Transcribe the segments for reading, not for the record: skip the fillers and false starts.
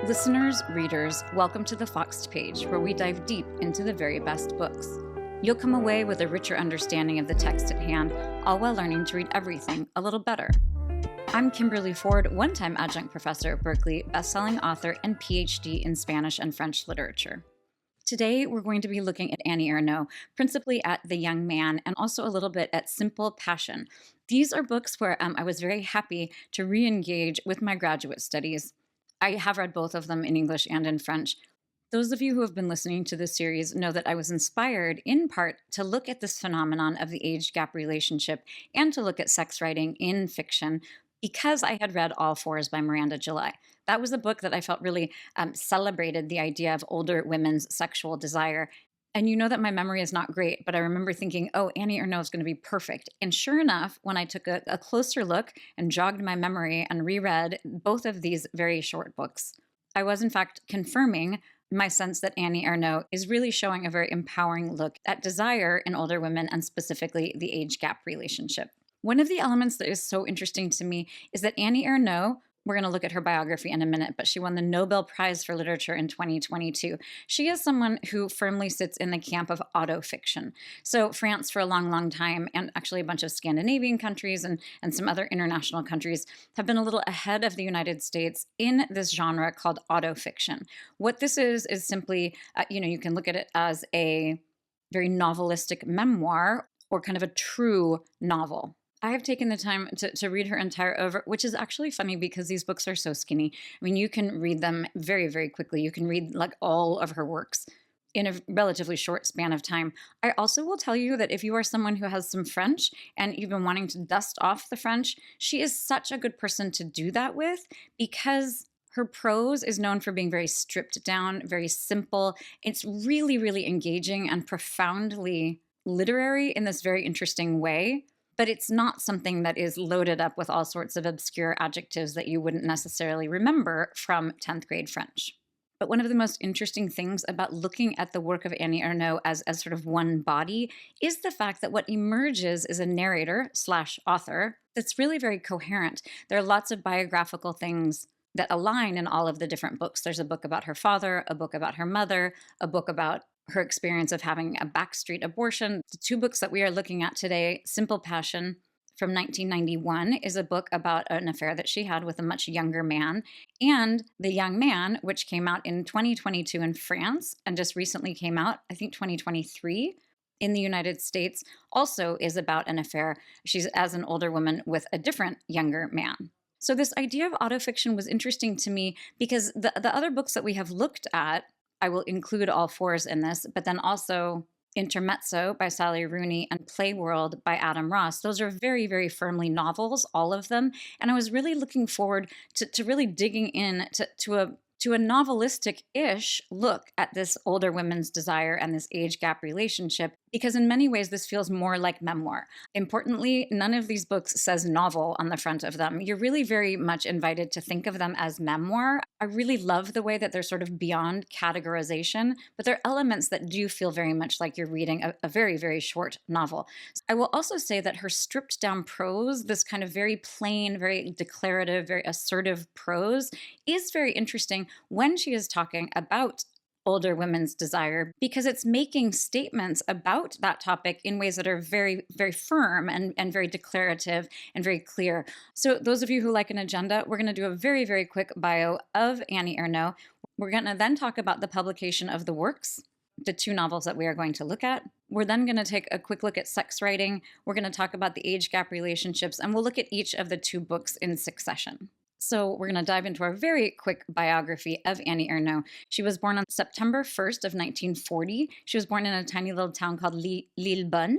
Listeners, readers, welcome to the Foxed Page, where we dive deep into the very best books. You'll come away with a richer understanding of the text at hand, all while learning to read everything a little better. I'm Kimberly Ford, one-time adjunct professor at Berkeley, best-selling author, and PhD in Spanish and French literature. Today, we're going to be looking at Annie Ernaux, principally at The Young Man, and also a little bit at Simple Passion. These are books where I was very happy to re-engage with my graduate studies. I have read both of them in English and in French. Those of you who have been listening to this series know that I was inspired, in part, to look at this phenomenon of the age gap relationship and to look at sex writing in fiction because I had read All Fours by Miranda July. That was a book that I felt really celebrated the idea of older women's sexual desire. And you know that my memory is not great, but I remember thinking, oh, Annie Ernaux is going to be perfect. And sure enough, when I took a closer look and jogged my memory and reread both of these very short books, I was in fact confirming my sense that Annie Ernaux is really showing a very empowering look at desire in older women and specifically the age gap relationship. One of the elements that is so interesting to me is that Annie Ernaux, we're going to look at her biography in a minute, but she won the Nobel Prize for Literature in 2022. She is someone who firmly sits in the camp of autofiction. So France for a long, long time, and actually a bunch of Scandinavian countries and some other international countries have been a little ahead of the United States in this genre called autofiction. What this is simply, you can look at it as a very novelistic memoir or kind of a true novel. I have taken the time to read her entire oeuvre, which is actually funny because these books are so skinny. I mean, you can read them very, very quickly. You can read like all of her works in a relatively short span of time. I also will tell you that if you are someone who has some French and you've been wanting to dust off the French, she is such a good person to do that with because her prose is known for being very stripped down, very simple. It's really, really engaging and profoundly literary in this very interesting way. But it's not something that is loaded up with all sorts of obscure adjectives that you wouldn't necessarily remember from 10th grade French. But one of the most interesting things about looking at the work of Annie Ernaux as sort of one body is the fact that what emerges is a narrator/author that's really very coherent. There are lots of biographical things that align in all of the different books. There's a book about her father, a book about her mother, a book about her experience of having a backstreet abortion. The two books that we are looking at today, Simple Passion from 1991, is a book about an affair that she had with a much younger man, and The Young Man, which came out in 2022 in France and just recently came out, I think 2023, in the United States, also is about an affair. She's as an older woman with a different younger man. So this idea of autofiction was interesting to me because the other books that we have looked at, I will include All Fours in this, but then also Intermezzo by Sally Rooney and Playworld by Adam Ross. Those are very, very firmly novels, all of them. And I was really looking forward to really digging in to a novelistic-ish look at this older women's desire and this age gap relationship, because in many ways this feels more like memoir. Importantly, none of these books says novel on the front of them. You're really very much invited to think of them as memoir. I really love the way that they're sort of beyond categorization, but there are elements that do feel very much like you're reading a very, very short novel. I will also say that her stripped down prose, this kind of very plain, very declarative, very assertive prose, is very interesting when she is talking about older women's desire, because it's making statements about that topic in ways that are very, very firm and very declarative and very clear. So those of you who like an agenda, we're going to do a very, very quick bio of Annie Ernaux. We're going to then talk about the publication of the works, the two novels that we are going to look at. We're then going to take a quick look at sex writing. We're going to talk about the age gap relationships, and we'll look at each of the two books in succession. So we're going to dive into our very quick biography of Annie Ernaux. She was born on September 1st of 1940. She was born in a tiny little town called Lillebonne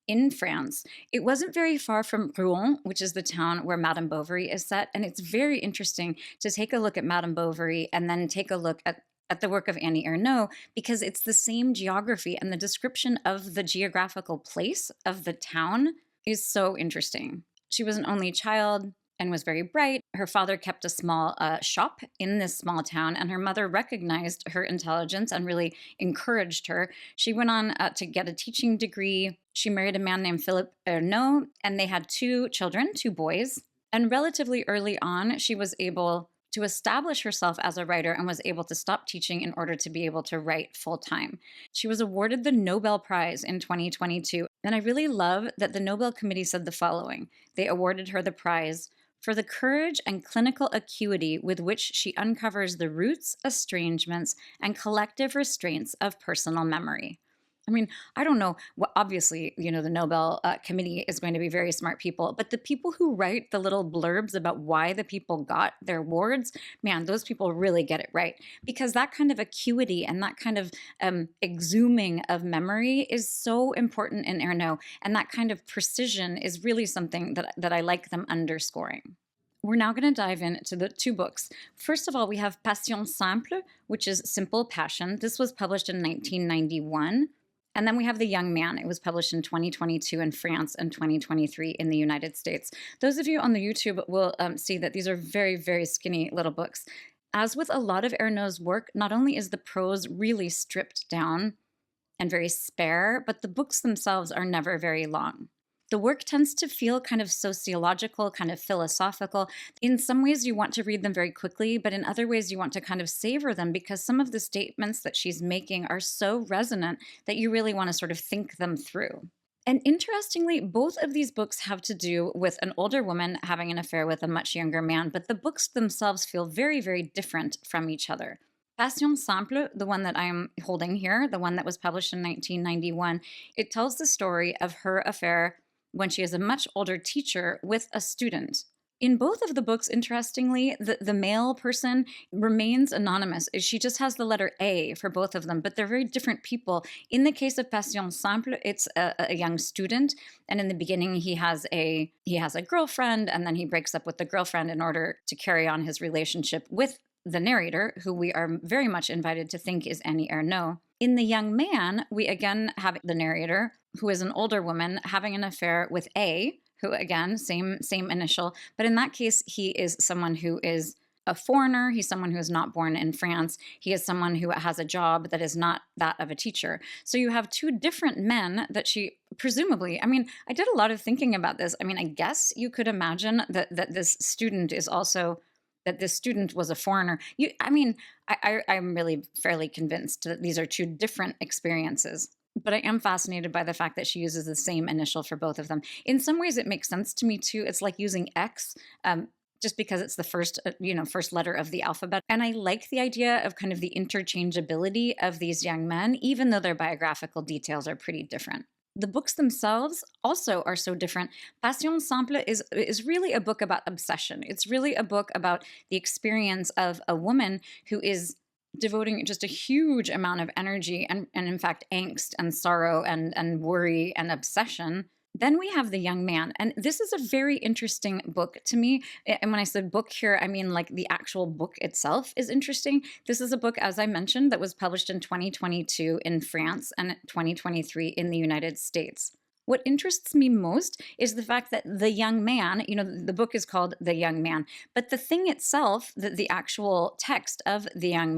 in France. It wasn't very far from Rouen, which is the town where Madame Bovary is set. And it's very interesting to take a look at Madame Bovary and then take a look at the work of Annie Ernaux, because it's the same geography, and the description of the geographical place of the town is so interesting. She was an only child and was very bright. Her father kept a small shop in this small town, and her mother recognized her intelligence and really encouraged her. She went on to get a teaching degree. She married a man named Philippe Ernaux, and they had two children, two boys. And relatively early on, she was able to establish herself as a writer and was able to stop teaching in order to be able to write full time. She was awarded the Nobel Prize in 2022. And I really love that the Nobel Committee said the following. They awarded her the prize for the courage and clinical acuity with which she uncovers the roots, estrangements, and collective restraints of personal memory. I mean, I don't know. Well, obviously, the Nobel Committee is going to be very smart people, but the people who write the little blurbs about why the people got their awards, man, those people really get it right. Because that kind of acuity and that kind of exhuming of memory is so important in Ernaux. And that kind of precision is really something that I like them underscoring. We're now going to dive into the two books. First of all, we have Passion Simple, which is Simple Passion. This was published in 1991. And then we have The Young Man. It was published in 2022 in France and 2023 in the United States. Those of you on the YouTube will see that these are very, very skinny little books. As with a lot of Ernaux's work, not only is the prose really stripped down and very spare, but the books themselves are never very long. The work tends to feel kind of sociological, kind of philosophical. In some ways, you want to read them very quickly, but in other ways, you want to kind of savor them because some of the statements that she's making are so resonant that you really want to sort of think them through. And interestingly, both of these books have to do with an older woman having an affair with a much younger man, but the books themselves feel very, very different from each other. Passion Simple, the one that I'm holding here, the one that was published in 1991, it tells the story of her affair when she is a much older teacher with a student. In both of the books, interestingly, the male person remains anonymous. She just has the letter A for both of them, but they're very different people. In the case of Passion Simple, it's a young student, and in the beginning he has a girlfriend, and then he breaks up with the girlfriend in order to carry on his relationship with the narrator, who we are very much invited to think is Annie Ernaux. In The Young Man, we again have the narrator, who is an older woman, having an affair with A, who again, same initial, but in that case, he is someone who is a foreigner. He's someone who is not born in France. He is someone who has a job that is not that of a teacher. So you have two different men that she presumably, I did a lot of thinking about this. I guess you could imagine that this student is also that this student was a foreigner. I'm really fairly convinced that these are two different experiences. But I am fascinated by the fact that she uses the same initial for both of them. In some ways, it makes sense to me, too. It's like using X, just because it's the first letter of the alphabet. And I like the idea of kind of the interchangeability of these young men, even though their biographical details are pretty different. The books themselves also are so different. Passion Simple is really a book about obsession. It's really a book about the experience of a woman who is devoting just a huge amount of energy and in fact, angst and sorrow and worry and obsession. Then we have The Young Man, and this is a very interesting book to me. And when I said book here, I mean like the actual book itself is interesting. This is a book, as I mentioned, that was published in 2022 in France and 2023 in the United States. What interests me most is the fact that The Young Man, the book is called The Young Man, but the thing itself, the actual text of The Young